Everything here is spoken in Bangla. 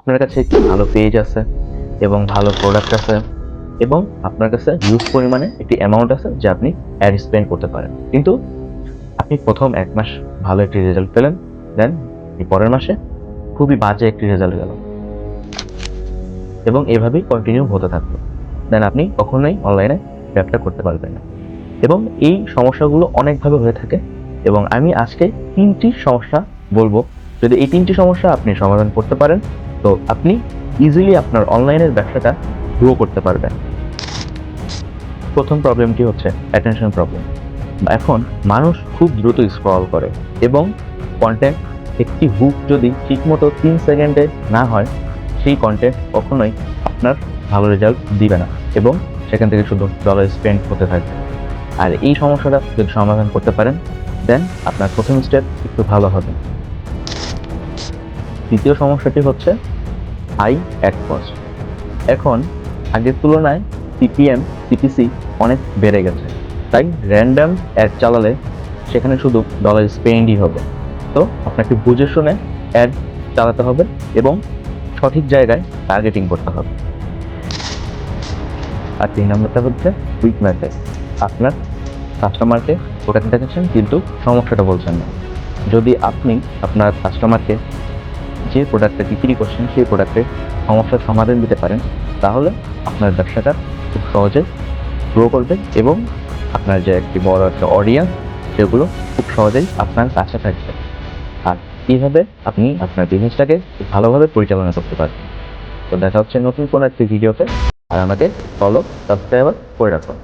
আপনার কাছে একটি ভালো পেজ আছে এবং ভালো প্রোডাক্ট আছে এবং আপনার কাছে হিউজ পরিমাণে একটি অ্যামাউন্ট আছে যা আপনি অ্যাড স্পেন্ড করতে পারেন, কিন্তু আপনি প্রথম 1 মাস ভালো একটি রেজাল্ট পেলেন, দেন এই পরের মাসে খুবই বাজে একটি রেজাল্ট গেল এবং এভাবেই কন্টিনিউ হতে থাকলো, দেন আপনি কখনোই অনলাইনে ব্যবসা করতে পারবেন না। এবং এই সমস্যাগুলো অনেকভাবে হয়ে থাকে এবং আমি আজকে 3টি সমস্যা বলবো। যদি এই 3টি সমস্যা আপনি সমাধান করতে পারেন তো আপনি ইজিলি আপনার অনলাইনের ব্যবসাটা গ্রো করতে পারবেন। প্রথম প্রবলেমটি হচ্ছে অ্যাটেনশন প্রবলেম। এখন মানুষ খুব দ্রুত স্ক্রল করে এবং কন্টেন্ট একটি হুক যদি ঠিকমতো 3 সেকেন্ডে না হয়, সেই কন্টেন্ট কখনোই আপনার ভালো রেজাল্ট দিবে না এবং সেখান থেকে শুধু ডলার স্পেন্ড হতে থাকবে। আর এই সমস্যাটা যদি সমাধান করতে পারেন দেন আপনার প্রথম স্টেপ একটু ভালো হবে। দ্বিতীয় সমস্যাটি হচ্ছে হাই অ্যাড কস্ট। এখন আগের তুলনায় সিপিএম সিপিসি অনেক বেড়ে গেছে, তাই র্যান্ডম অ্যাড চালালে সেখানে শুধু ডলার স্পেন্ডই হবে। তো আপনাকে বুঝে শুনে অ্যাড চালাতে হবে এবং সঠিক জায়গায় টার্গেটিং করতে হবে। আর 3 নম্বরটা হচ্ছে উইক মেসেজ। আপনার কাস্টমারকে প্রোডাক্ট দেখাচ্ছেন কিন্তু সমস্যাটা বলছেন না। যদি আপনি আপনার কাস্টমারকে যে প্রোডাক্টটা বিক্রি করছেন সেই প্রোডাক্টের সমস্যার সমাধান দিতে পারেন, তাহলে আপনার ব্যবসাটা খুব সহজে গ্রো করবে এবং আপনার যে একটি বড় একটা অডিয়েন্স সেগুলো খুব সহজেই আপনার কাছে থাকবে। আর এইভাবে আপনি আপনার বিজনেসটাকে খুব ভালোভাবে পরিচালনা করতে পারবেন। তো দেখা হচ্ছে নতুন কোনো একটি ভিডিওতে। আর আমাকে ফলো সাবস্ক্রাইব করে রাখুন।